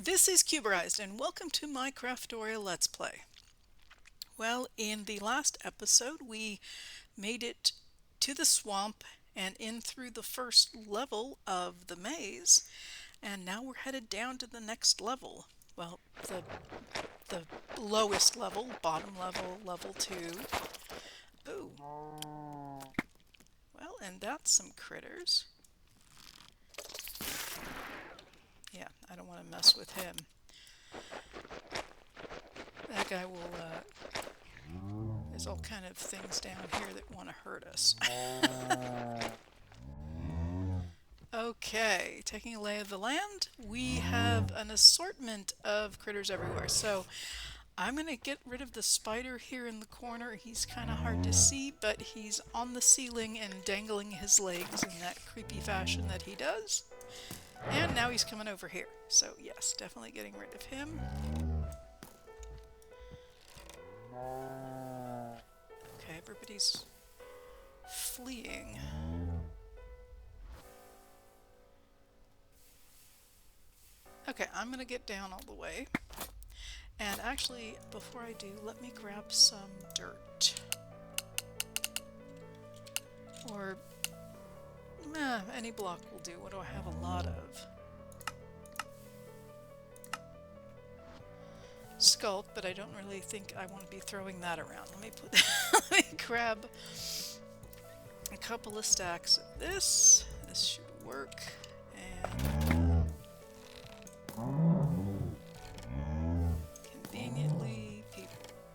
this is Cuberized, and welcome to my Craftoria Let's Play. Well, in the last episode, we made it to the swamp and in through the first level of the maze, and now we're headed down to the next level. Well, the lowest level, bottom level, level 2. Ooh. Well, and that's some critters. Yeah, I don't want to mess with him. That guy will, there's all kind of things down here that want to hurt us. Okay, taking a lay of the land, we have an assortment of critters everywhere. So I'm going to get rid of the spider here in the corner. He's kind of hard to see, but he's on the ceiling and dangling his legs in that creepy fashion that he does. And now he's coming over here. So yes, definitely getting rid of him. Okay, everybody's fleeing. Okay, I'm gonna get down all the way. And actually, before I do, let me grab some dirt. Or, any block will do. What do I have a lot of? Sculk, but I don't really think I want to be throwing that around. Let me put let me grab a couple of stacks of this. This should work. And conveniently,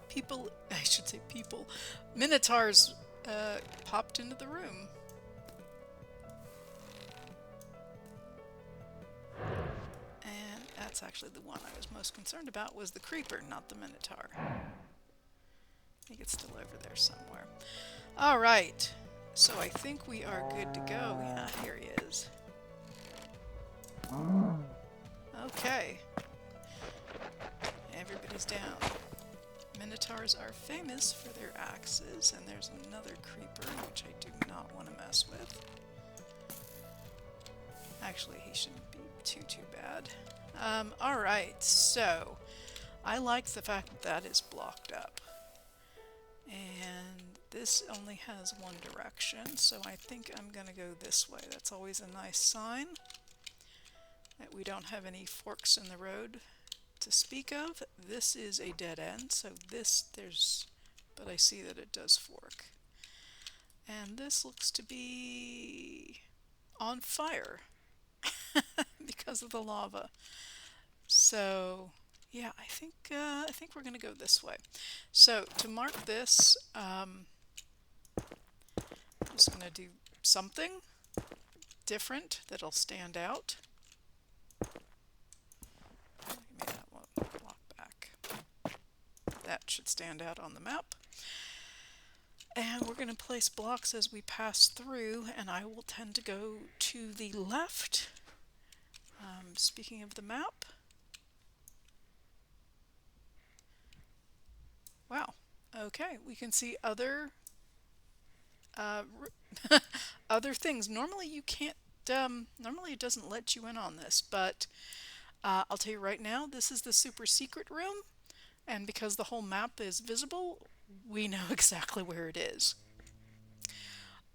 people, I should say people, Minotaurs popped into the room. And that's actually the one I was most concerned about, was the creeper, not the Minotaur. I think it's still over there somewhere. Alright, so I think we are good to go. Yeah, here he is. Okay. Everybody's down. Minotaurs are famous for their axes, and there's another creeper, which I do not want to mess with. Actually, he shouldn't be too bad. Alright, so I like the fact that that is blocked up. And this only has one direction, so I think I'm gonna go this way. That's always a nice sign that we don't have any forks in the road to speak of. This is a dead end, so but I see that it does fork. And this looks to be on fire because of the lava. So yeah, I think we're gonna go this way. So to mark this, I'm just gonna do something different that'll stand out. Maybe that won't block back. That should stand out on the map. And we're going to place blocks as we pass through, and I will tend to go to the left. Speaking of the map, wow, okay, we can see other other things. Normally you can't, normally it doesn't let you in on this, but I'll tell you right now, this is the super secret room, and because the whole map is visible, we know exactly where it is.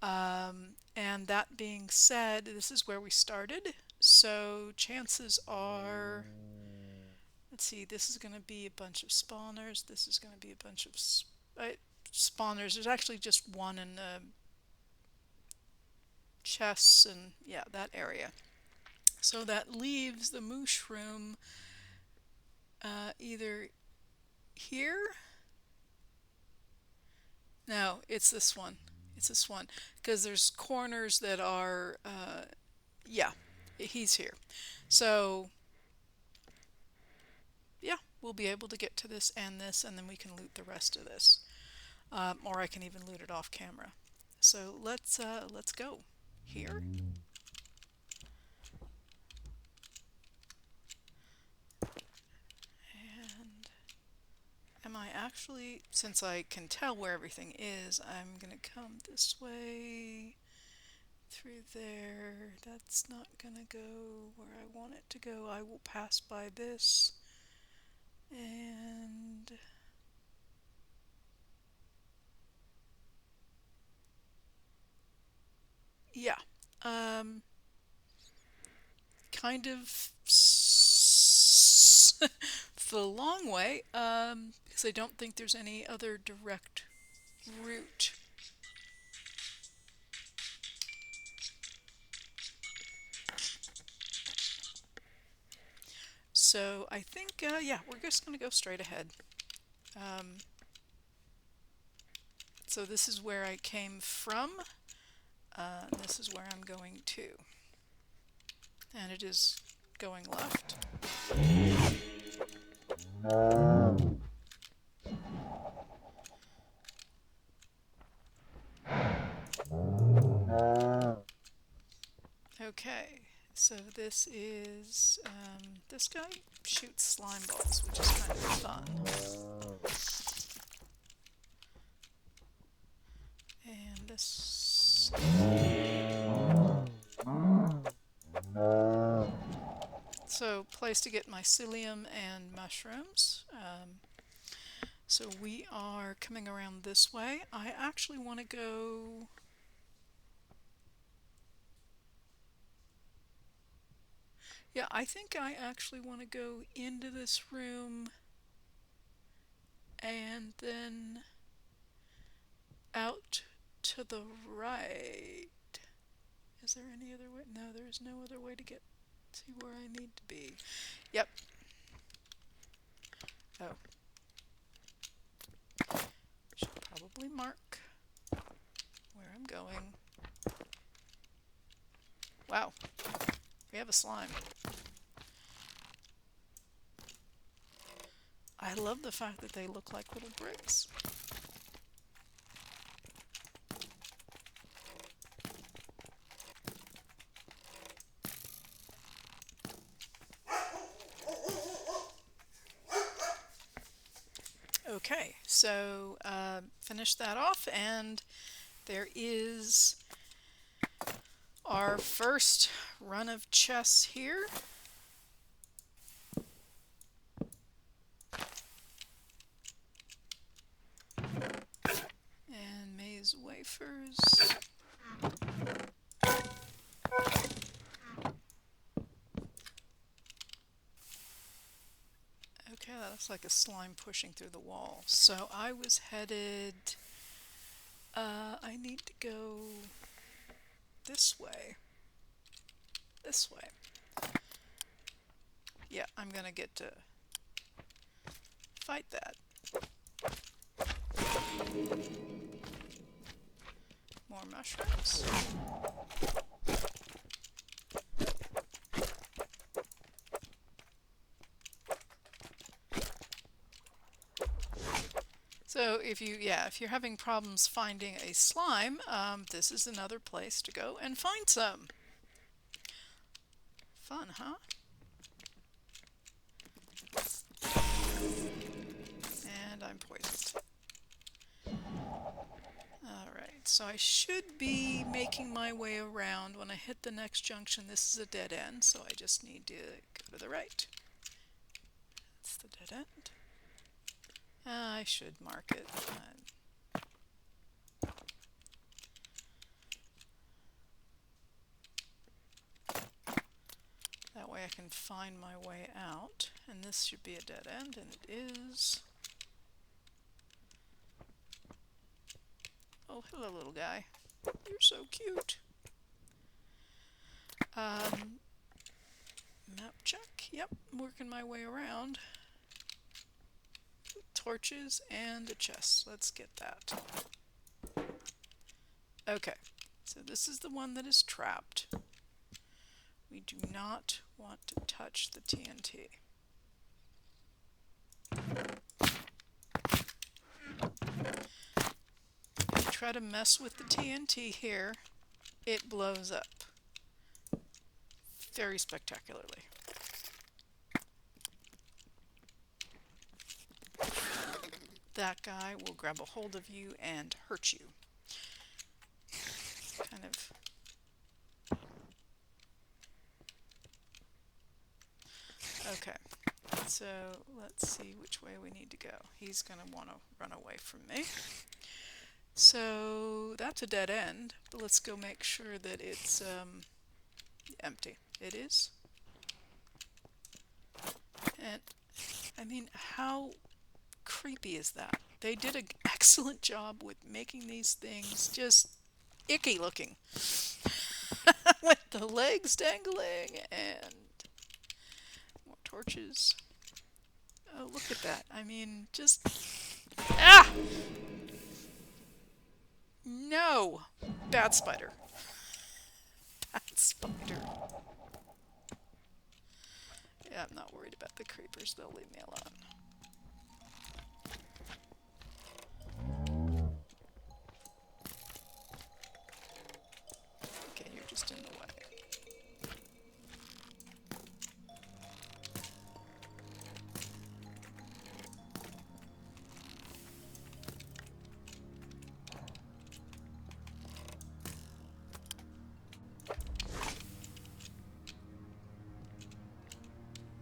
And that being said, this is where we started, so chances are, let's see, this is going to be a bunch of spawners, this is going to be a bunch of spawners. There's actually just one in the chests, and yeah, that area. So that leaves the Minoshroom either here. No, it's this one. It's this one. Because there's corners that are, yeah, he's here. So, yeah, we'll be able to get to this, and then we can loot the rest of this. Or I can even loot it off camera. So let's go here. And am I actually, since I can tell where everything is, I'm gonna come this way, through there. That's not gonna go where I want it to go. I will pass by this. And yeah, kind of the long way, because I don't think there's any other direct route. So I think, yeah, we're just going to go straight ahead. So this is where I came from, and this is where I'm going to. And it is going left. Okay, so this is, this guy shoots slime balls, which is kind of fun. And this... So, place to get mycelium and mushrooms. So we are coming around this way. I actually want to go... Yeah, I think I actually want to go into this room and then out to the right. Is there any other way? No, there's no other way to get to where I need to be. Yep. Oh. Should probably mark where I'm going. Wow. We have a slime. I love the fact that they look like little bricks. Okay, so finish that off, and there is our first run of chests here. And maize wafers. Okay, that looks like a slime pushing through the wall. So I was headed... I need to go this way. This way. Yeah, I'm gonna get to fight that. More mushrooms. So if you're having problems finding a slime, this is another place to go and find some. Fun, huh? And I'm poisoned. Alright, so I should be making my way around. When I hit the next junction, this is a dead end, so I just need to go to the right. That's the dead end. I should mark it. That way I can find my way out. And this should be a dead end, and it is. Oh, hello, little guy. You're so cute. Map check. Yep, I'm working my way around. Torches and a chest. Let's get that. Okay, so this is the one that is trapped. We do not want to touch the TNT. If you try to mess with the TNT here, it blows up very spectacularly. That guy will grab a hold of you and hurt you. Kind of Okay, so let's see which way we need to go. He's going to want to run away from me. So that's a dead end, but let's go make sure that it's empty. It is. And I mean, how creepy is that? They did an excellent job with making these things just icky looking. With the legs dangling and more torches. Oh, look at that. I mean, just... Ah! No! Bad spider. Bad spider. Yeah, I'm not worried about the creepers. They'll leave me alone. Okay, you're just in the way.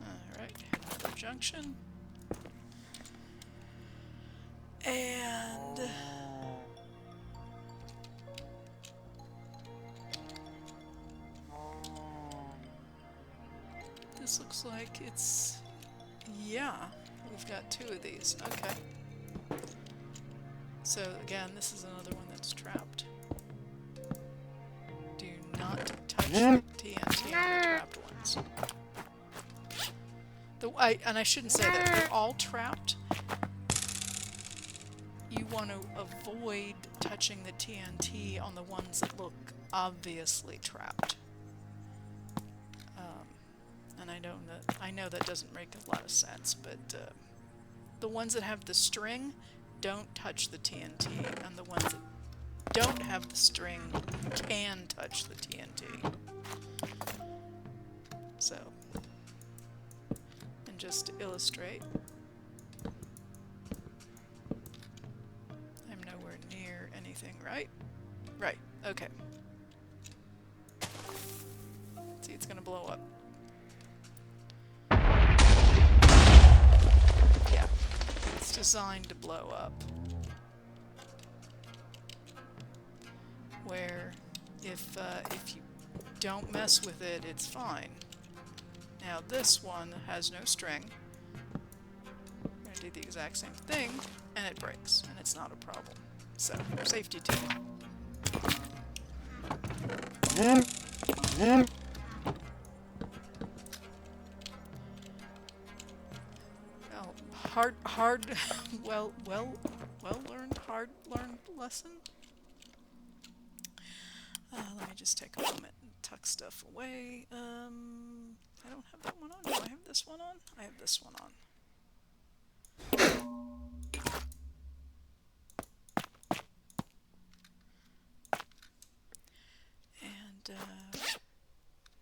Alright, another junction. And... this looks like it's... yeah, we've got 2 of these. Okay. So again, this is another one that's trapped. Do not touch the TNT on the trapped ones. And I shouldn't say that. They're all trapped. You want to avoid touching the TNT on the ones that look obviously trapped. And I know that doesn't make a lot of sense, but the ones that have the string, don't touch the TNT, and the ones that don't have the string can touch the TNT. So, and just to illustrate, I'm nowhere near anything, right? Right, okay. See, it's gonna blow up. Yeah, it's designed to blow up. Where if you don't mess with it, it's fine. Now this one has no string. I'm going to do the exact same thing, and it breaks, and it's not a problem. So, safety tip. Oh, well-learned, hard-learned lesson. Let me just take a moment and tuck stuff away. I don't have that one on. Do I have this one on? I have this one on. And,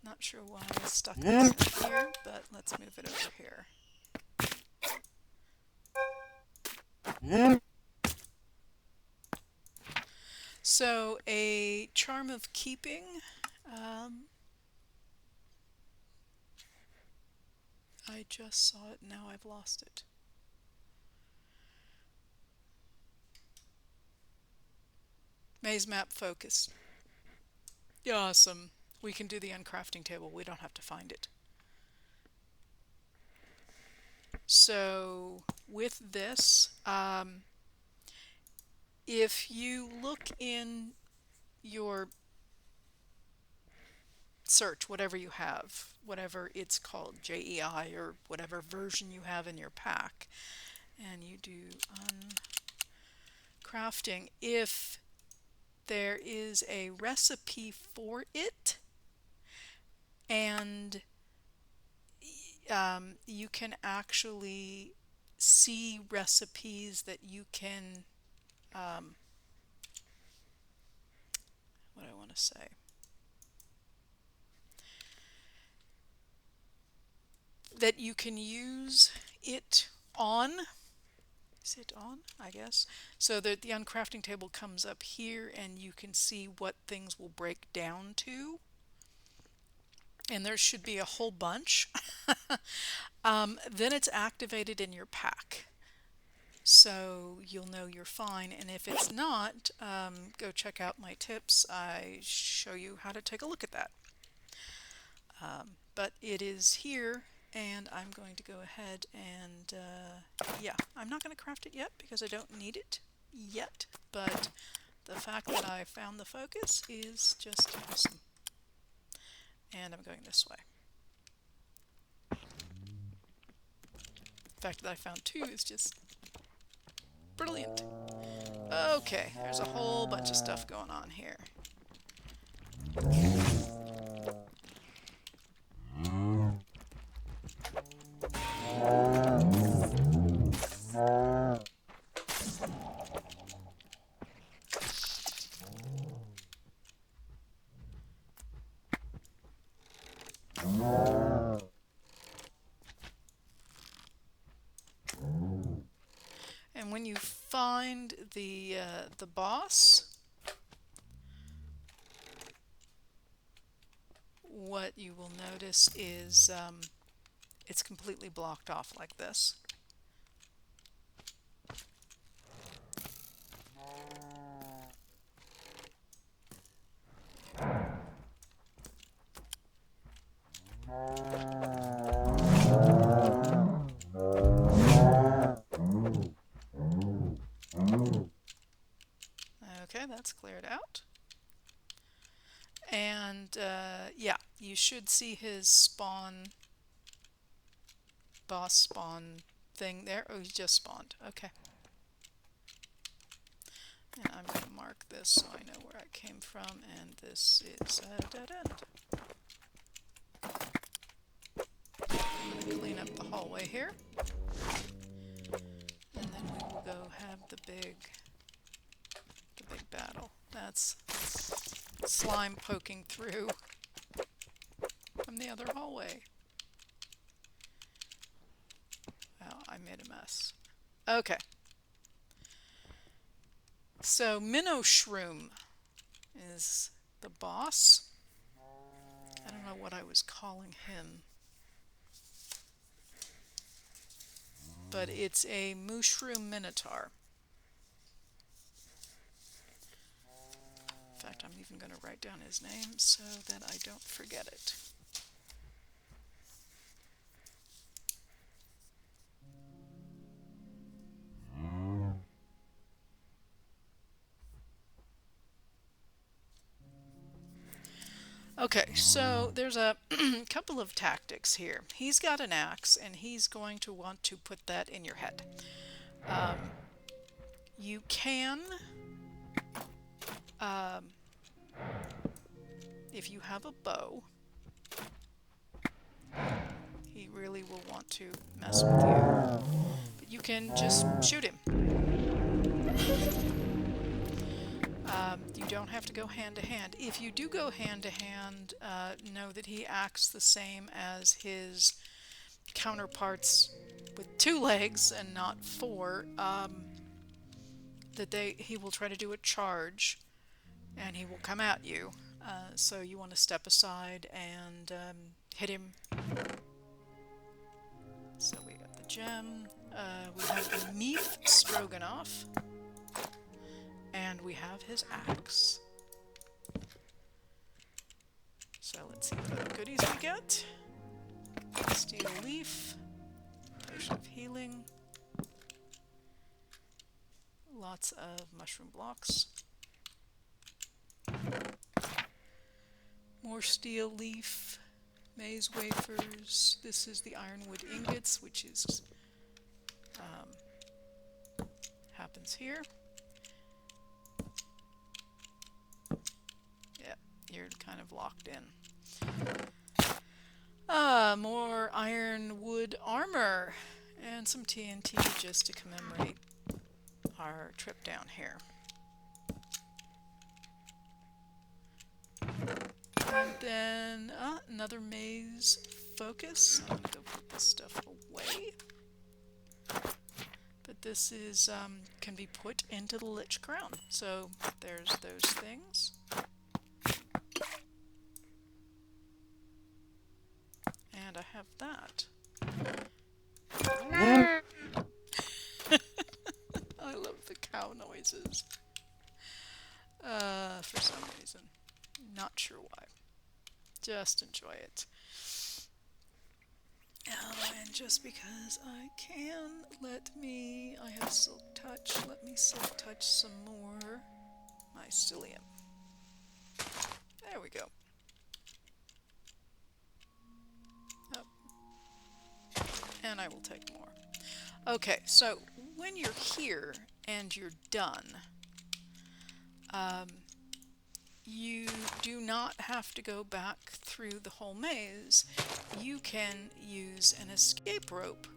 not sure why I stuck this in here, but let's move it over here. So, a charm of keeping. I just saw it, now I've lost it. Maze map focus. Awesome. We can do the uncrafting table, we don't have to find it. So, with this, if you look in your search, whatever you have, whatever it's called, JEI or whatever version you have in your pack, and you do uncrafting, if there is a recipe for it, and you can actually see recipes that you can, what do I want to say? That you can use it on. Is it on? I guess. So that the uncrafting table comes up here and you can see what things will break down to. and there should be a whole bunch, then it's activated in your pack. So you'll know you're fine, and if it's not, go check out my tips. I show you how to take a look at that. But it is here, and I'm going to go ahead and yeah, I'm not going to craft it yet because I don't need it yet, but the fact that I found the focus is just awesome. And I'm going this way. The fact that I found two is just brilliant. Okay, there's a whole bunch of stuff going on here. And when you find the boss, what you will notice is it's completely blocked off like this. Okay, that's cleared out. And yeah, you should see his boss spawn thing there. Oh, he just spawned. Okay. And I'm going to mark this so I know where I came from, and this is a dead end. I'm going to clean up the hallway here. And then we will go have the big battle. That's slime poking through from the other hallway. Wow, I made a mess. Okay. So Minoshroom is the boss. I don't know what I was calling him, but it's a mushroom minotaur. In fact, I'm even going to write down his name so that I don't forget it. Okay, so there's a couple of tactics here. He's got an axe, and he's going to want to put that in your head. You can, if you have a bow, he really will want to mess with you. But you can just shoot him. You don't have to go hand to hand. If you do go hand to hand, know that he acts the same as his counterparts with 2 legs and not 4. He will try to do a charge, and he will come at you. So you want to step aside and hit him. So we got the gem. We have the meat stroganoff. And we have his axe. So let's see what other goodies we get. Steel leaf, potion of healing, lots of mushroom blocks, more steel leaf, maize wafers. This is the ironwood ingots, which is happens here. You're kind of locked in. More ironwood armor and some TNT just to commemorate our trip down here. And then another maze focus. I'm going to go put this stuff away. But this is can be put into the Lich Crown. So there's those things. places for some reason. Not sure why. Just enjoy it. And just because I can, I have Silk Touch, let me Silk Touch some more mycelium. There we go. Oh. And I will take more. Okay, so when you're here and you're done, you do not have to go back through the whole maze. You can use an escape rope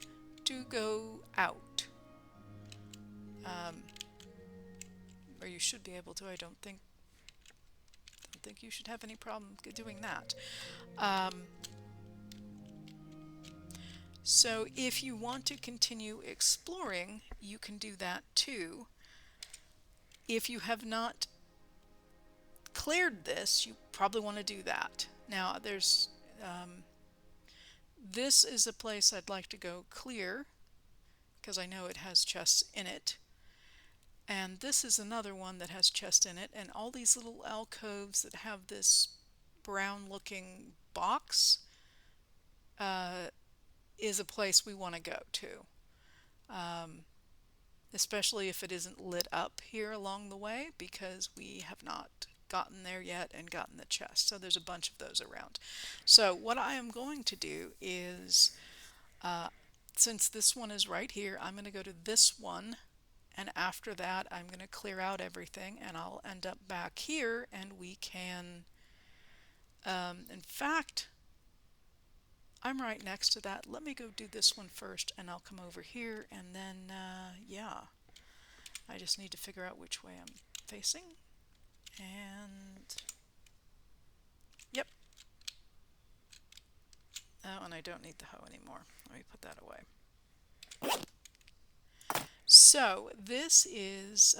to go out. Or you should be able to. I don't think you should have any problem doing that. So if you want to continue exploring, you can do that too. If you have not cleared this, you probably want to do that. Now there's this is a place I'd like to go clear because I know it has chests in it, and this is another one that has chests in it, and all these little alcoves that have this brown looking box is a place we want to go to, especially if it isn't lit up here along the way, because we have not gotten there yet and gotten the chest. So there's a bunch of those around. So what I am going to do is, since this one is right here, I'm going to go to this one, and after that I'm going to clear out everything, and I'll end up back here, and we can, in fact, I'm right next to that. Let me go do this one first, and I'll come over here, and then, yeah, I just need to figure out which way I'm facing. And yep. Oh, and I don't need the hoe anymore. Let me put that away. So this is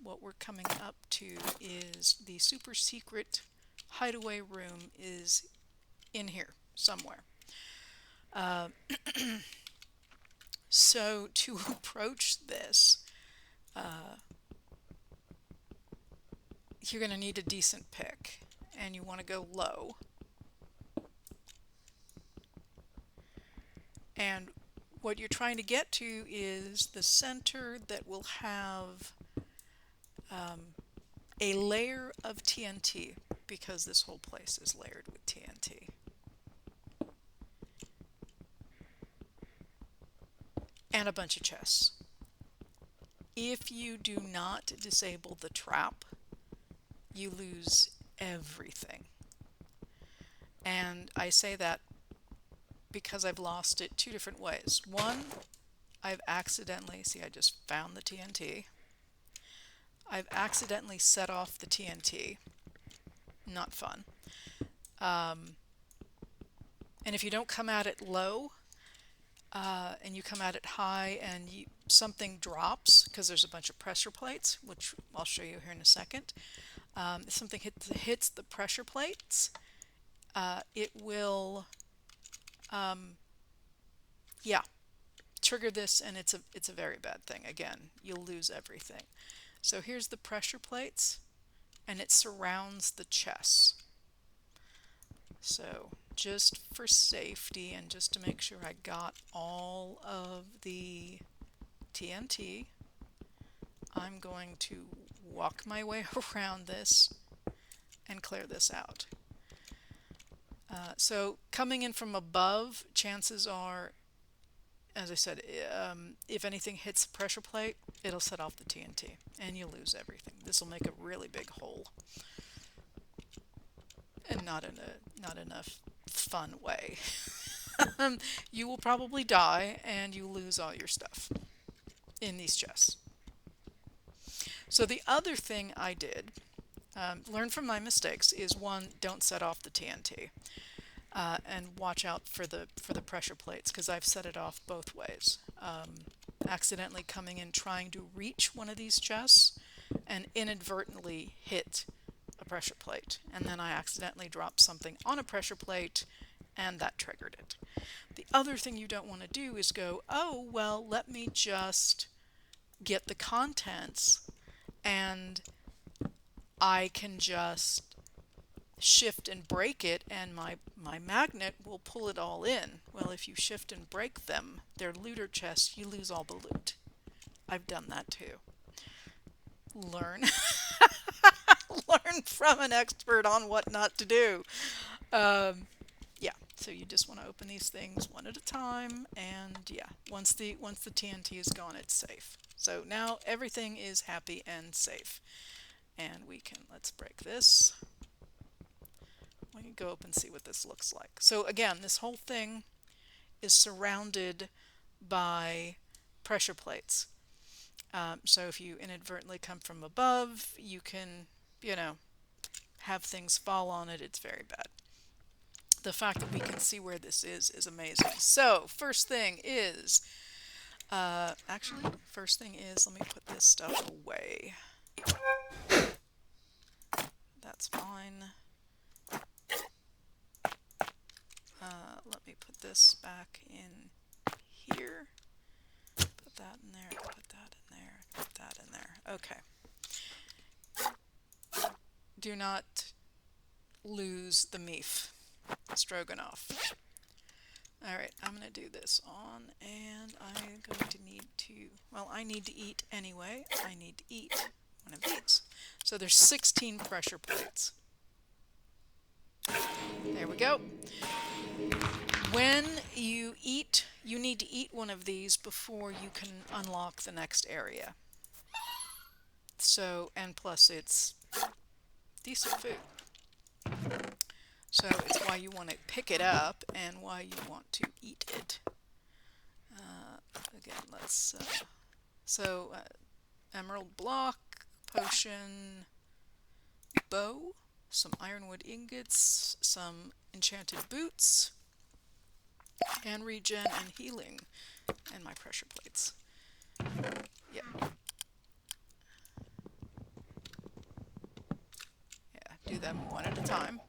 what we're coming up to is the super secret hideaway room is in here somewhere. So to approach this, you're going to need a decent pick, and you want to go low. And what you're trying to get to is the center that will have a layer of TNT, because this whole place is layered with TNT. And a bunch of chests. If you do not disable the trap, you lose everything. And I say that because I've lost it two different ways. One, I've accidentally, see, I just found the TNT. I've accidentally set off the TNT. Not fun. And if you don't come at it low, and you come at it high, and something drops, because there's a bunch of pressure plates, which I'll show you here in a second. If something hits the pressure plates, it will, yeah, trigger this, and it's a very bad thing. Again, you'll lose everything. So here's the pressure plates, and it surrounds the chests. So just for safety and just to make sure I got all of the TNT, I'm going to walk my way around this and clear this out. So coming in from above, chances are, as I said, if anything hits the pressure plate, it'll set off the TNT, and you lose everything. This will make a really big hole, and not in a fun way. You will probably die, and you lose all your stuff in these chests. So the other thing I did, learn from my mistakes, is one, don't set off the TNT, and watch out for the pressure plates, because I've set it off both ways. Accidentally coming in trying to reach one of these chests and inadvertently hit a pressure plate, and then I accidentally dropped something on a pressure plate, and that triggered it. The other thing you don't want to do is go, oh well, let me just get the contents and I can just shift and break it, and my magnet will pull it all in. Well, if you shift and break them, they're looter chests, you lose all the loot. I've done that too. Learn. Learn from an expert on what not to do. Yeah, so you just want to open these things one at a time, and yeah, once the TNT is gone, it's safe. So now everything is happy and safe. And we can, let's break this. We can go up and see what this looks like. So again, this whole thing is surrounded by pressure plates. So if you inadvertently come from above, you can, you know, have things fall on it. It's very bad. The fact that we can see where this is amazing. So first thing is, first thing is, let me put this stuff away. That's fine. Let me put this back in here. Put that in there, put that in there, put that in there. Okay. Do not lose the meef. Stroganoff. Alright, I'm going to do this on, and I'm going to need to, well, I need to eat anyway. I need to eat one of these. So there's 16 pressure plates. There we go. When you eat, you need to eat one of these before you can unlock the next area. So, and plus it's decent food. So it's why you want to pick it up and why you want to eat it. Again, let's, emerald block, potion, bow, some ironwood ingots, some enchanted boots, and regen and healing, and my pressure plates. Yeah. Yeah, do them one at a time.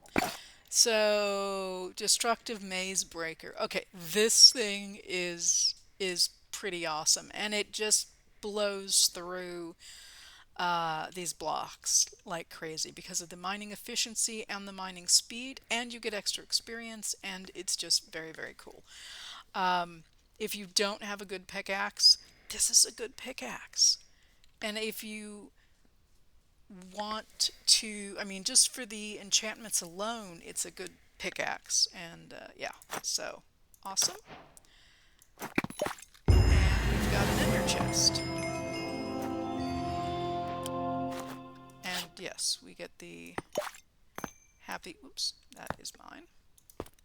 So, destructive maze breaker. Okay, this thing is pretty awesome, and it just blows through these blocks like crazy because of the mining efficiency and the mining speed, and you get extra experience, and it's just very, very cool. If you don't have a good pickaxe, this is a good pickaxe. And if you want to, I mean, just for the enchantments alone, it's a good pickaxe. And yeah, so awesome. And we've got an ender chest. And yes, we get the happy, oops, that is mine.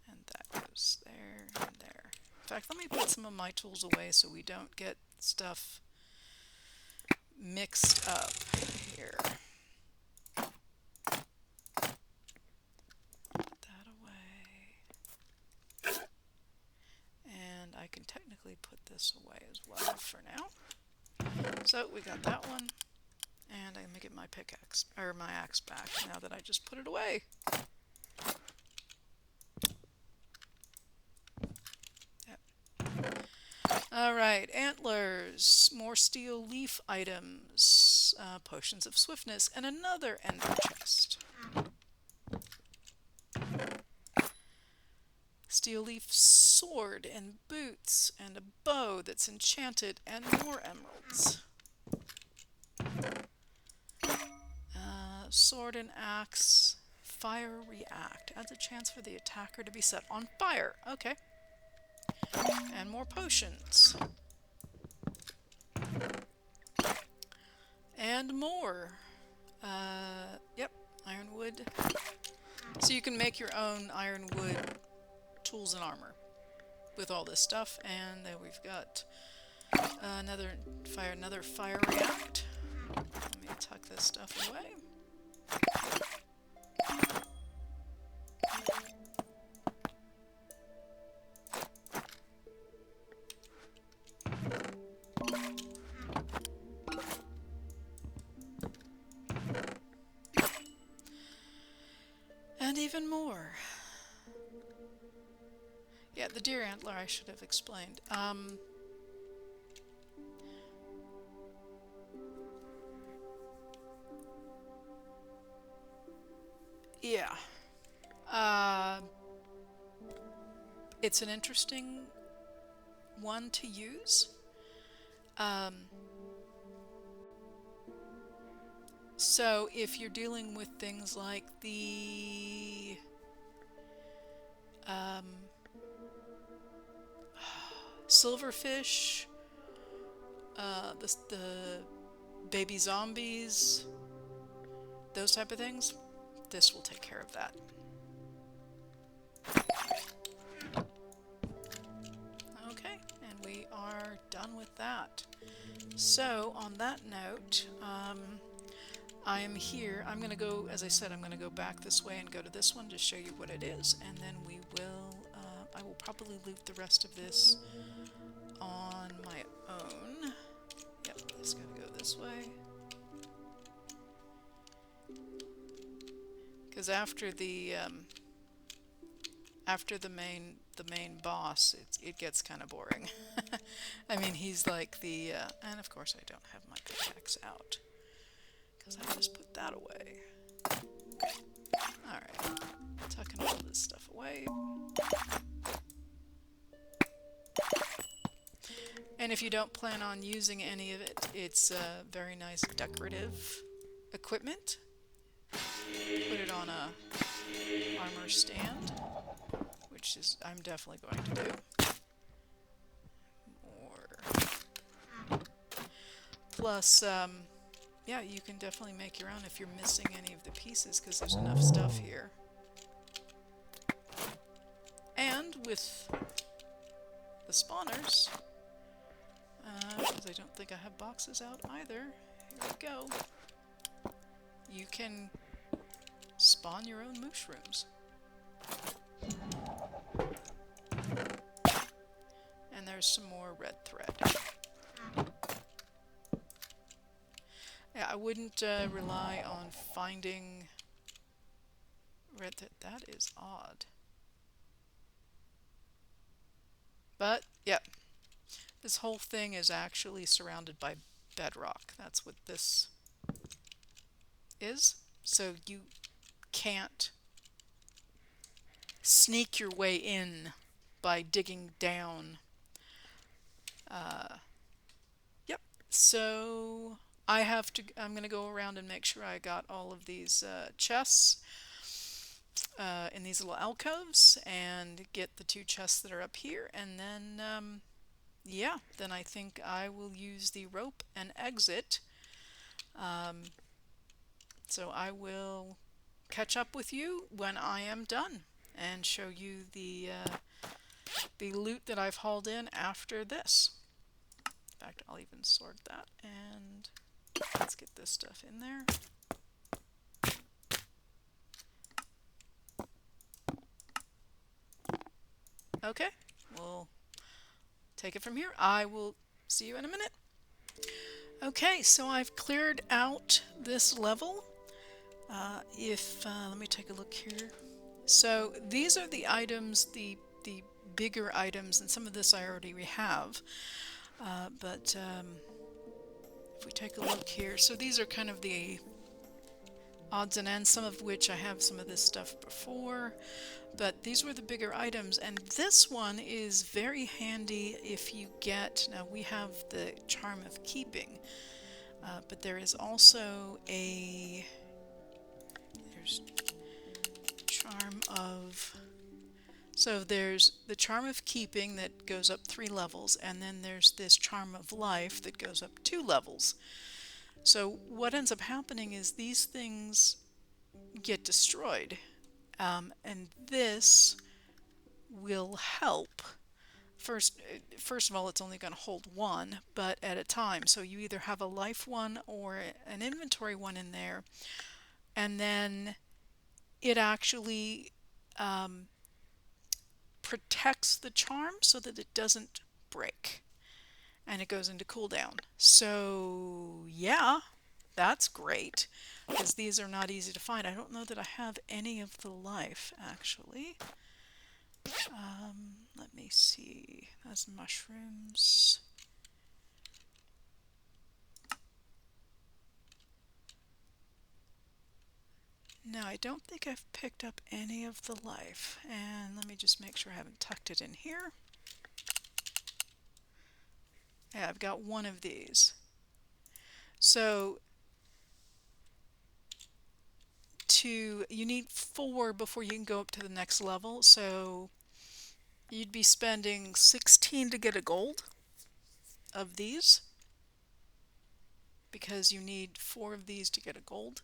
And that goes there and there. In fact, let me put some of my tools away so we don't get stuff mixed up here. Put that away. And I can technically put this away as well for now. So we got that one. And I'm gonna get my pickaxe, or my axe back now that I just put it away. Alright, antlers, more steel leaf items, potions of swiftness, and another ender chest. Steel leaf sword and boots, and a bow that's enchanted, and more emeralds. Sword and axe, fire react, adds a chance for the attacker to be set on fire. Okay. And more potions. And more. Yep, ironwood. So you can make your own ironwood tools and armor with all this stuff. And then we've got another fire react. Let me tuck this stuff away. And even more. Yeah, the deer antler I should have explained. it's an interesting one to use. So if you're dealing with things like the silverfish, the baby zombies, those type of things, this will take care of that. Okay, and we are done with that. So on that note, I am here. I'm going to go, as I said, I'm going to go back this way and go to this one to show you what it is, and then we will, I will probably leave the rest of this on my own. Yep, it's got to go this way. Because after the main boss, it gets kind of boring. I mean, he's like the and of course I don't have my pickaxe out because I just put that away. All right, tucking all this stuff away. And if you don't plan on using any of it, it's very nice decorative equipment. Put it on a armor stand, which is I'm definitely going to do. More. Plus, yeah, you can definitely make your own if you're missing any of the pieces, because there's enough stuff here. And with the spawners, because I don't think I have boxes out either, here we go. You can spawn your own mushrooms. And there's some more red thread. Yeah, I wouldn't rely on finding red thread. That is odd. But, yeah, this whole thing is actually surrounded by bedrock. That's what this is. So you can't sneak your way in by digging down. Yep. So I'm going to go around and make sure I got all of these chests in these little alcoves and get the 2 chests that are up here, and then yeah, then I think I will use the rope and exit. So I will catch up with you when I am done and show you the loot that I've hauled in after this. In fact, I'll even sort that, and let's get this stuff in there. Okay, we'll take it from here. I will see you in a minute. Okay, so I've cleared out this level. Let me take a look here. So these are the items, the bigger items, and some of this I already have. But if we take a look here, so these are kind of the odds and ends, some of which I have some of this stuff before, but these were the bigger items, and this one is very handy if you get, now we have the Charm of Keeping, but there is also there's Charm of, so there's the Charm of Keeping that goes up 3 levels, and then there's this Charm of Life that goes up 2 levels. So what ends up happening is these things get destroyed, and this will help. First of all, it's only going to hold 1, but at a time. So you either have a life one or an inventory one in there, and then it actually protects the charm so that it doesn't break, and it goes into cooldown. So yeah, that's great, because these are not easy to find. I don't know that I have any of the life, actually. Let me see. That's mushrooms. Now, I don't think I've picked up any of the life, and let me just make sure I haven't tucked it in here. Yeah, I've got one of these. So you need 4 before you can go up to the next level, so you'd be spending 16 to get a gold of these, because you need 4 of these to get a gold,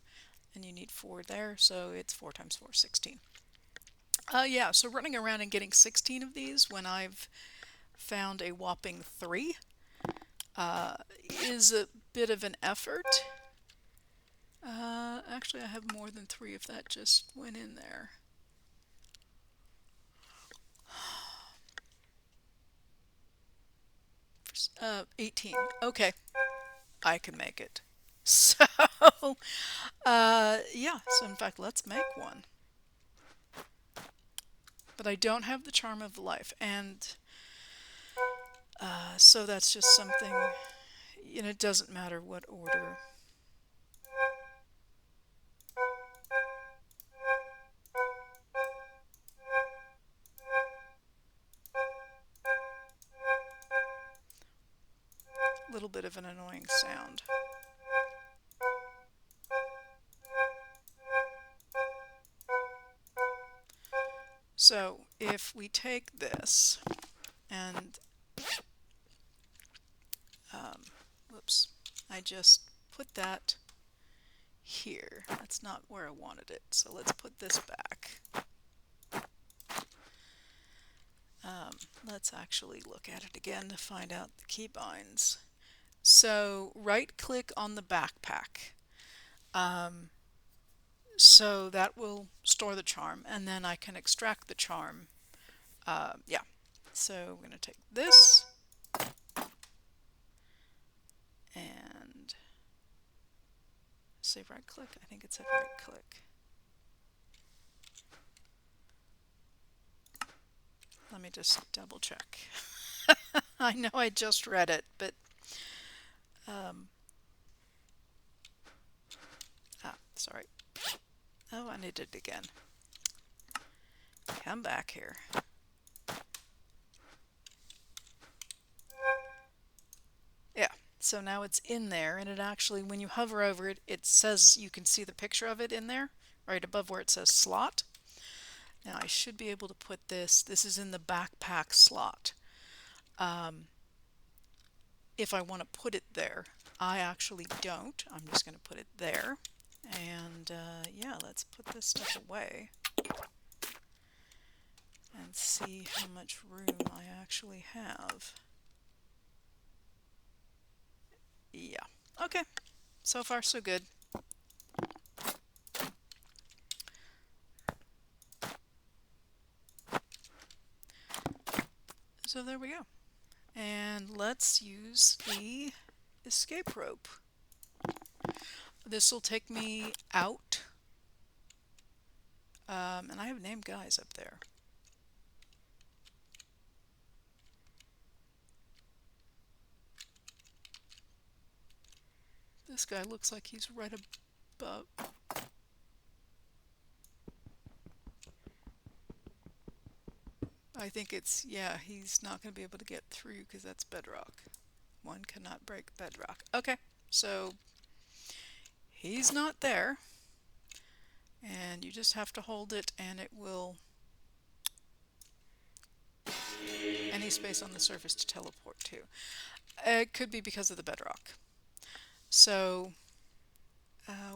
and you need 4 there, so it's 4 times 4, 16. Yeah, so running around and getting 16 of these when I've found a whopping 3 is a bit of an effort. Actually, I have more than 3 if that just went in there. 18. Okay, I can make it. So, yeah, so in fact, let's make one. But I don't have the Charm of Life, and so that's just something, and it doesn't matter what order. A little bit of an annoying sound. So if we take this and, whoops, I just put that here. That's not where I wanted it, so let's put this back. Let's actually look at it again to find out the keybinds. So right click on the backpack. So that will store the charm, and then I can extract the charm. Yeah, so we're going to take this and say right click. I think it said right click. Let me just double check. I know I just read it, but sorry. Oh, I need it again. Come back here. Yeah, so now it's in there, and it actually, when you hover over it, it says you can see the picture of it in there, right above where it says slot. Now I should be able to put this is in the backpack slot. If I want to put it there, I actually don't. I'm just going to put it there. And yeah, let's put this stuff away and see how much room I actually have. Yeah, okay, so far so good. So there we go. And let's use the escape rope. This will take me out. And I have named guys up there. This guy looks like he's right above. I think it's, yeah, he's not going to be able to get through because that's bedrock. One cannot break bedrock. Okay, so he's not there. And you just have to hold it and it will, any space on the surface to teleport to. It could be because of the bedrock. So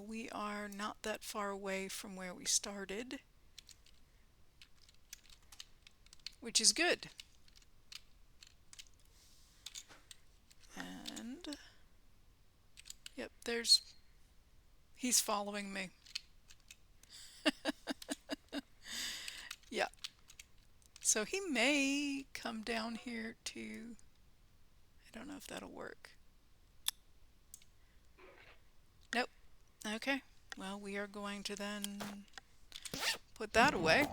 we are not that far away from where we started, which is good. And yep, he's following me. Yeah. So he may come down here to, I don't know if that'll work. Nope. Okay. Well, we are going to then put that away.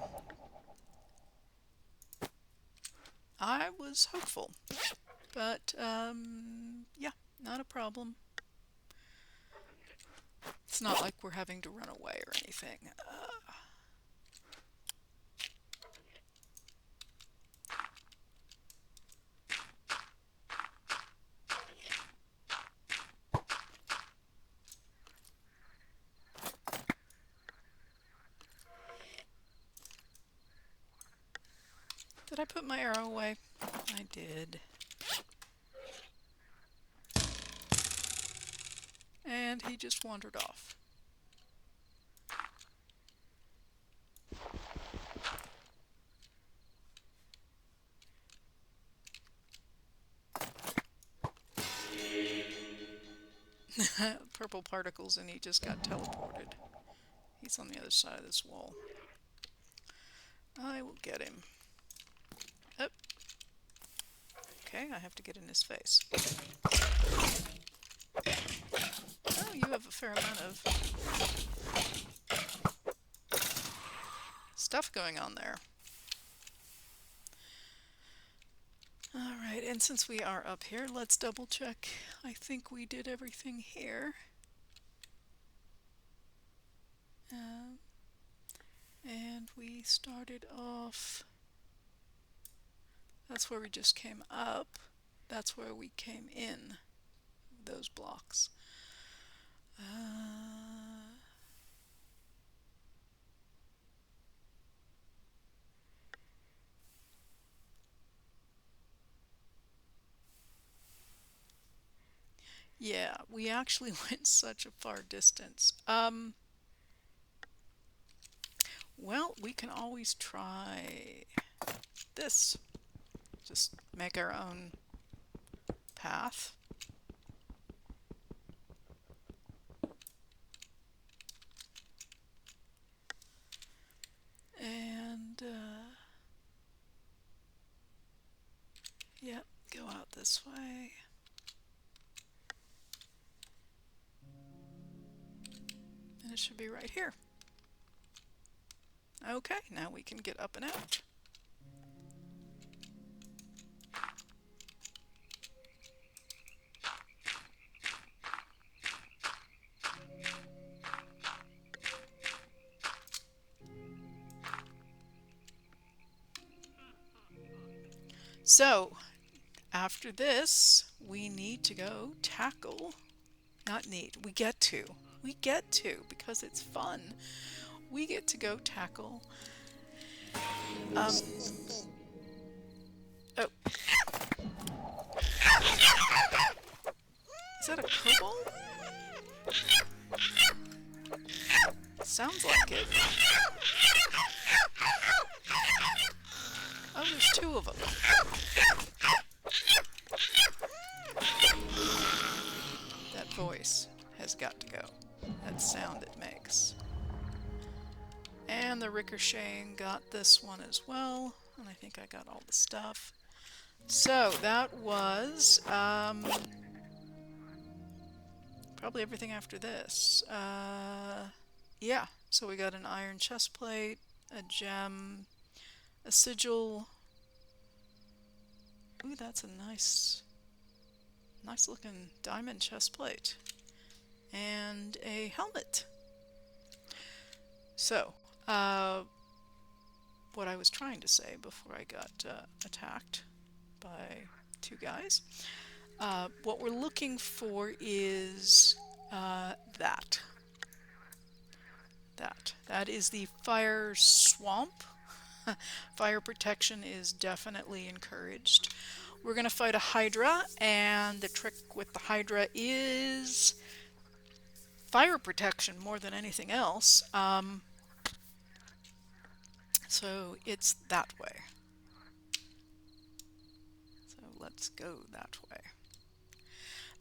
I was hopeful, but yeah, not a problem. It's not like we're having to run away or anything. Did I put my arrow away? I did. And he just wandered off. Purple particles, and he just got teleported. He's on the other side of this wall. I will get him. Oh. Okay, I have to get in his face. Oh, you have a fair amount of stuff going on there. Alright, and since we are up here, let's double check. I think we did everything here. And we started off... That's where we just came up. That's where we came in. Those blocks. Yeah, we actually went such a far distance. Well, we can always try this. Just make our own path. And, yep, go out this way. And it should be right here. Okay, now we can get up and out. So, after this, we need to go tackle, not need, we get to, because it's fun. We get to go tackle, oh. Is that a kobold? Sounds like it. Oh, there's two of them. That voice has got to go. That sound it makes. And the ricocheting got this one as well. And I think I got all the stuff. So that was probably everything after this. Yeah, so we got an iron chest plate, a gem, a sigil. Ooh, that's a nice looking diamond chest plate. And a helmet. So, what I was trying to say before I got attacked by two guys, what we're looking for is that. That is the fire swamp. Fire protection is definitely encouraged. We're going to fight a Hydra, and the trick with the Hydra is fire protection more than anything else. So it's that way. So let's go that way.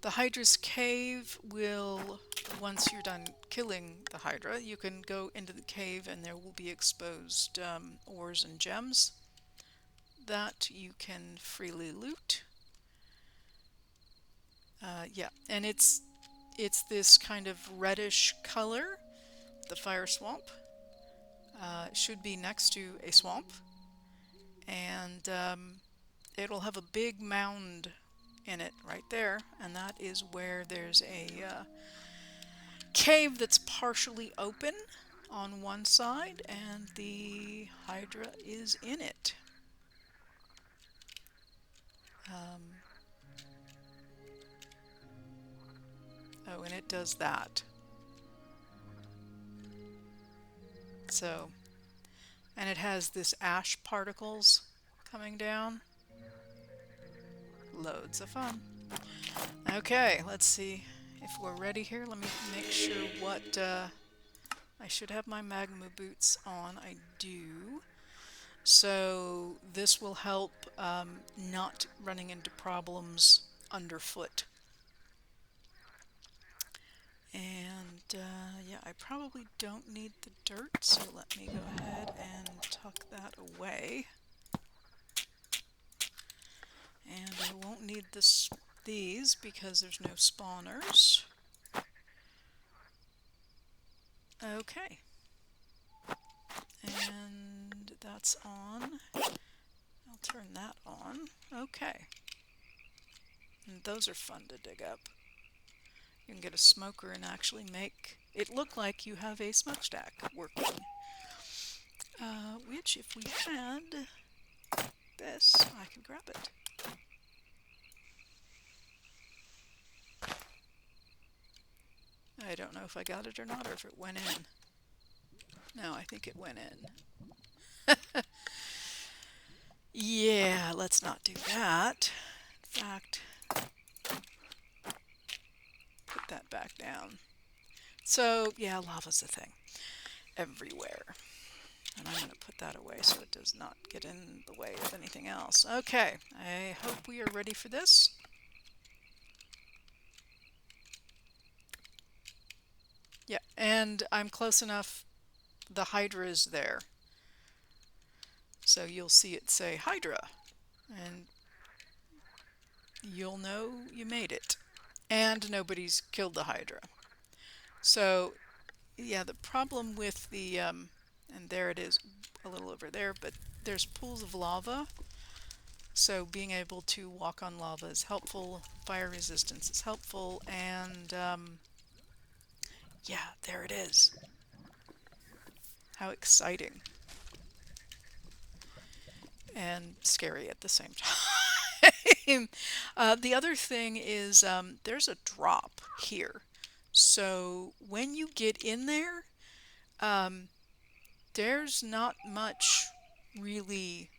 The Hydra's cave will, once you're done killing the Hydra, you can go into the cave and there will be exposed ores and gems that you can freely loot. Yeah, and it's this kind of reddish color, the fire swamp. It should be next to a swamp, and it'll have a big mound in it right there, and that is where there's a cave that's partially open on one side, and the Hydra is in it. Oh, and it does that. So, and it has this ash particles coming down. Loads of fun. Okay, let's see if we're ready here. Let me make sure what, I should have my magma boots on. I do. So this will help not running into problems underfoot. And yeah, I probably don't need the dirt, so let me go ahead and tuck that away. And I won't need these because there's no spawners. Okay. And that's on. I'll turn that on. Okay. And those are fun to dig up. You can get a smoker and actually make it look like you have a smokestack working. Which, if we had this, I could grab it. I don't know if I got it or not, or if it went in. No, I think it went in. Yeah, let's not do that. In fact, put that back down. So, yeah, lava's a thing everywhere. And I'm going to put that away so it does not get in the way of anything else. Okay, I hope we are ready for this. Yeah, and I'm close enough. The Hydra is there. So you'll see it say Hydra. And you'll know you made it. And nobody's killed the Hydra. So, yeah, the problem with the, and there it is a little over there, but there's pools of lava. So being able to walk on lava is helpful. Fire resistance is helpful. And, yeah, there it is. How exciting. And scary at the same time. The other thing is there's a drop here. So when you get in there, there's not much really.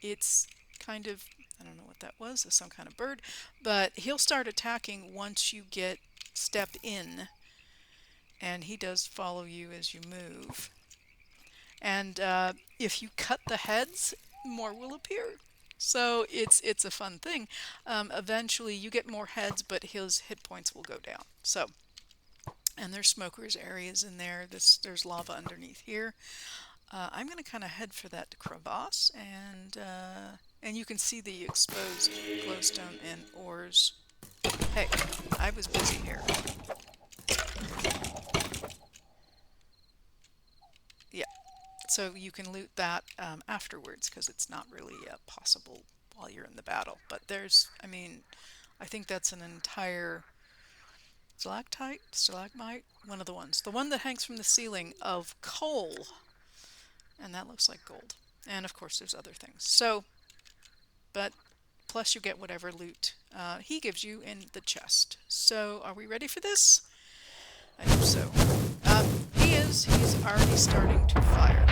It's kind of, I don't know what that was, some kind of bird, but he'll start attacking once you step in, and he does follow you as you move. And if you cut the heads, more will appear. So it's a fun thing. Eventually you get more heads, but his hit points will go down. So, and there's smokers areas in there. There's lava underneath here. I'm going to kind of head for that crevasse, and you can see the exposed glowstone and ores. Hey, I was busy here. Yeah. So you can loot that afterwards, because it's not really possible while you're in the battle. But there's, I mean, I think that's an entire stalagmite, one of the ones. The one that hangs from the ceiling of coal. And that looks like gold. And of course there's other things. So, but plus you get whatever loot he gives you in the chest. So are we ready for this? I hope so. He's already starting to fire.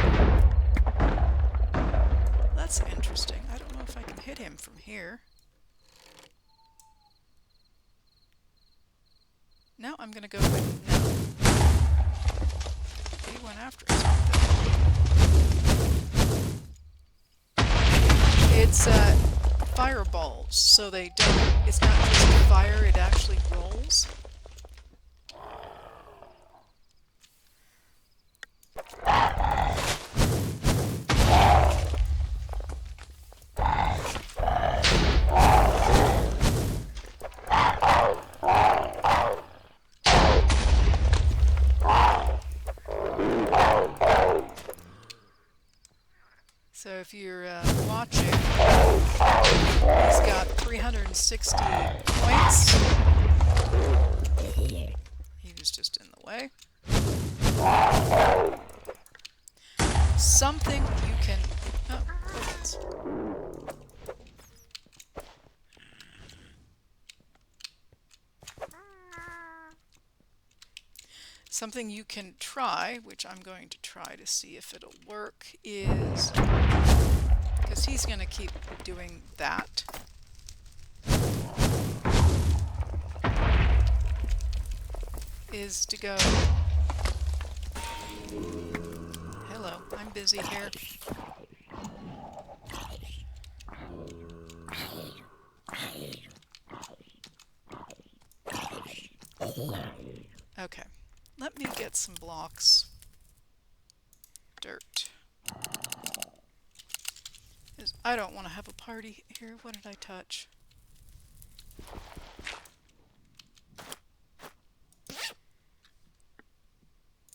That's interesting. I don't know if I can hit him from here. No, I'm gonna go with no. He went after something. It's fireballs, so they don't, it's not just fire, it actually rolls. So if you're watching, he's got 360 points. way. Something you can... Oh, opens. Something you can try, which I'm going to try to see if it'll work, is... because he's going to keep doing that. Is to go... Hello, I'm busy here. Okay, let me get some blocks. Dirt. I don't want to have a party here. What did I touch?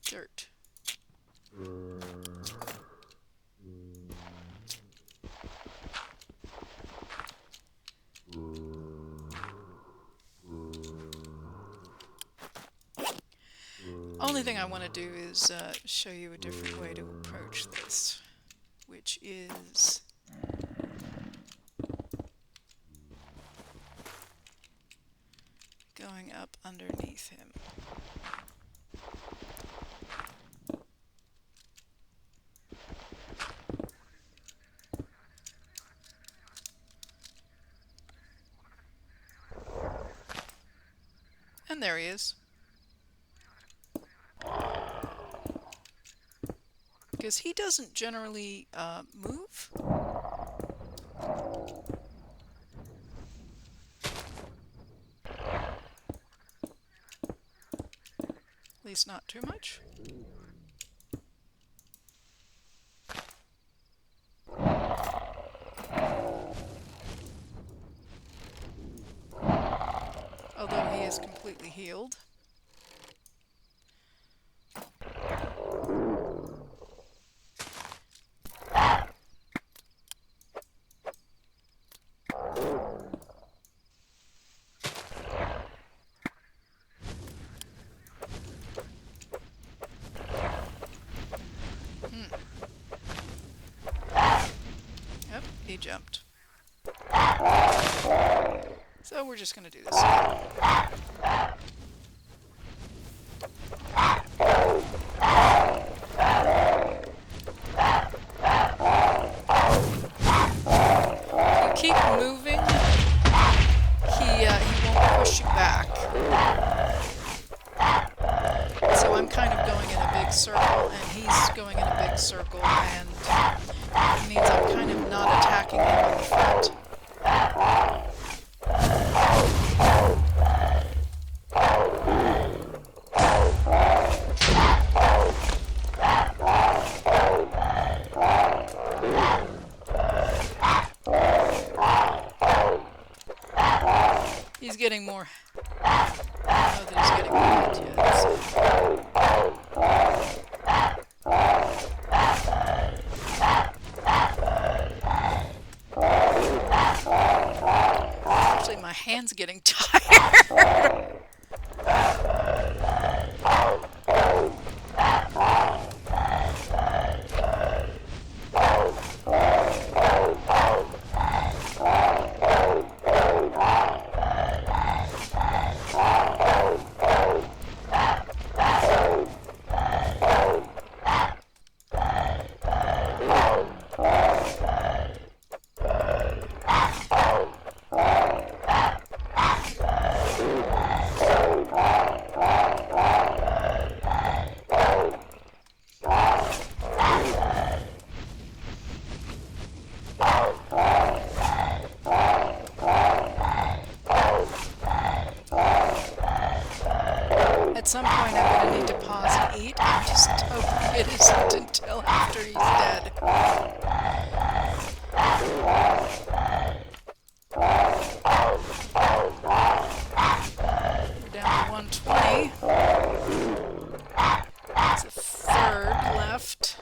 Dirt. Only thing I want to do is show you a different way to approach this, which is going up underneath him. And there he is. Because he doesn't generally move. At least not too much. Although he is completely healed. Yep, he jumped. So we're just going to do this again. If you keep moving, he won't push you back. So I'm kind of going in a big circle, and he's going in a big circle, and it means I'm kind of not attacking him on the front. He's getting more. I don't know that he's getting more hit yet. So. Actually, my hand's getting tired. At some point I'm going to need to pause and eat. I'm just hoping it isn't until after he's dead. We're down to 120. There's a third left.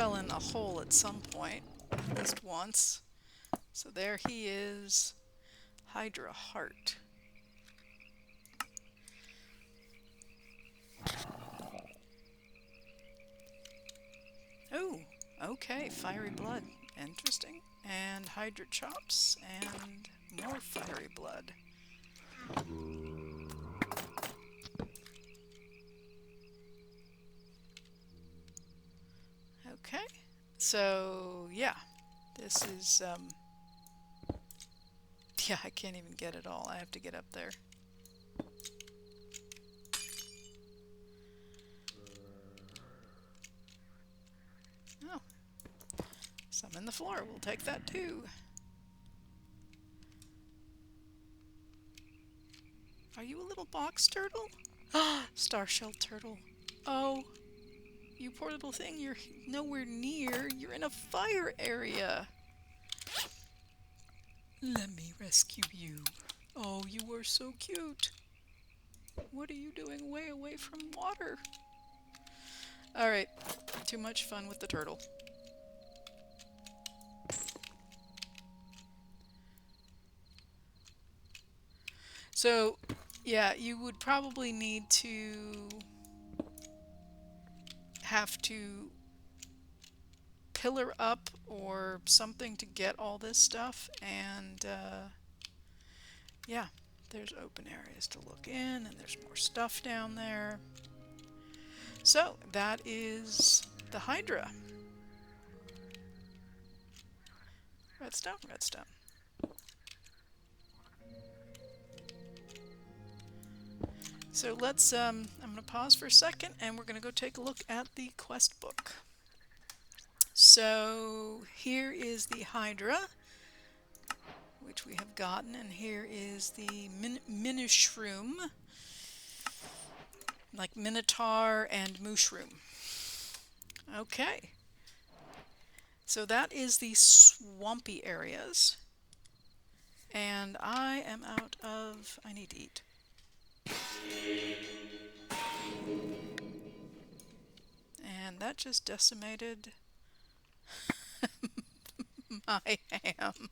fell in a hole at some point, at least once. So there he is, Hydra heart. Oh, okay, fiery blood. Interesting. And Hydra chops, and more fiery blood. Okay, so yeah, this is, yeah, I can't even get it all. I have to get up there. Oh, some in the floor. We'll take that too. Are you a little box turtle? Ah, star-shell turtle. Oh, you poor little thing. You're nowhere near. You're in a fire area. Let me rescue you. Oh, you are so cute. What are you doing way away from water? Alright, too much fun with the turtle. So, yeah, you would probably need to have to pillar up or something to get all this stuff, and yeah, there's open areas to look in, and there's more stuff down there. So, that is the Hydra. Redstone, redstone. So let's, I'm going to pause for a second, and we're going to go take a look at the quest book. So here is the Hydra, which we have gotten, and here is the Minoshroom, like Minotaur and Mushroom. Okay, so that is the swampy areas, and I am out of, I need to eat. And that just decimated my ham.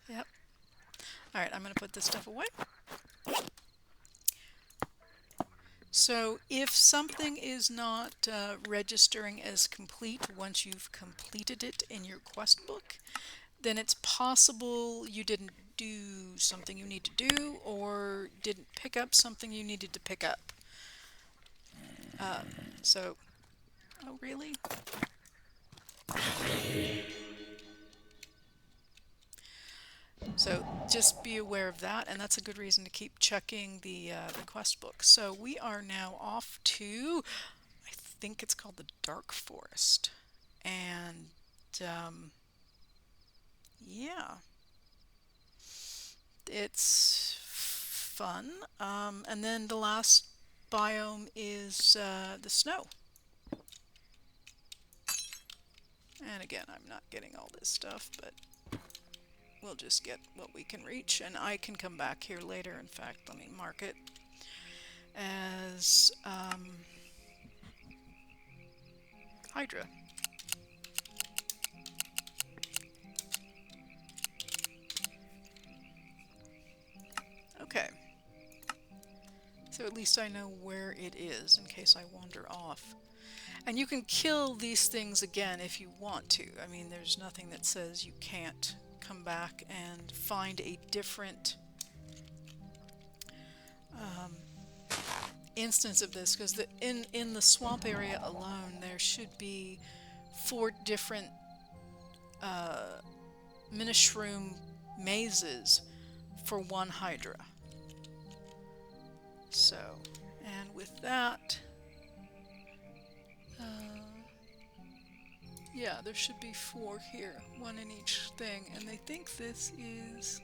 Yep. Alright, I'm going to put this stuff away. So if something is not registering as complete once you've completed it in your quest book, then it's possible you didn't do something you need to do, or didn't pick up something you needed to pick up. Oh really? So just be aware of that, and that's a good reason to keep checking the quest book. So we are now off to, I think it's called the Dark Forest, and yeah, it's fun. And then the last biome is the snow. And again, I'm not getting all this stuff, but we'll just get what we can reach, and I can come back here later. In fact, let me mark it as Hydra. Okay. So at least I know where it is in case I wander off. And you can kill these things again if you want to. I mean, there's nothing that says you can't come back and find a different instance of this, because in the swamp area alone there should be 4 different Minoshroom mazes for one Hydra. So, and with that, yeah, there should be 4 here, 1 in each thing, and they think this is,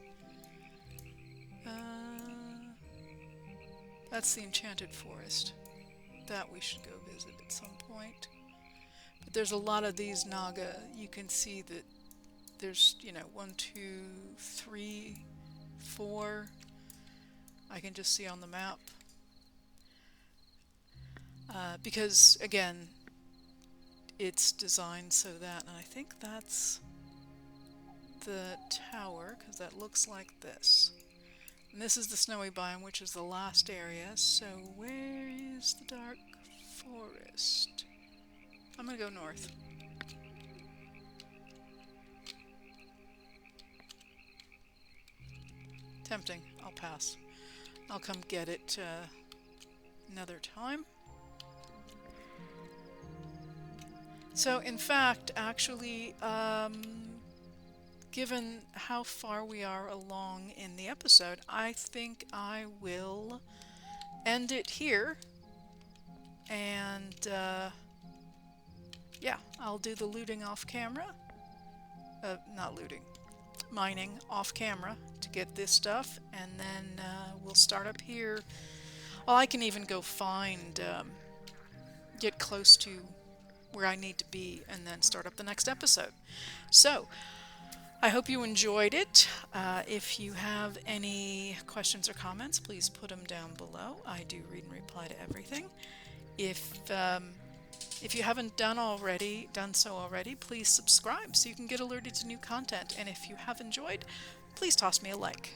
that's the Enchanted Forest. That we should go visit at some point. But there's a lot of these Naga. You can see that there's, 1, 2, 3, 4. I can just see on the map. Because, again, it's designed so that, and I think that's the tower, because that looks like this. And this is the snowy biome, which is the last area. So where is the dark forest? I'm gonna go north. Tempting. I'll pass. I'll come get it another time. So in fact, actually, given how far we are along in the episode, I think I will end it here. And yeah, I'll do the looting off camera. Not looting. Mining off camera to get this stuff, and then we'll start up here. Well, I can even go find, get close to where I need to be, and then start up the next episode. So, I hope you enjoyed it. If you have any questions or comments, please put them down below. I do read and reply to everything. If you haven't done so already, please subscribe so you can get alerted to new content. And if you have enjoyed, please toss me a like.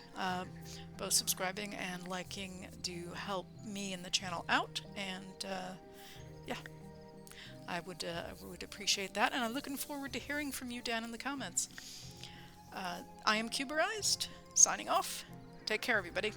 Both subscribing and liking do help me and the channel out, and yeah, I would appreciate that. And I'm looking forward to hearing from you down in the comments. I am Cuberized, signing off. Take care, everybody.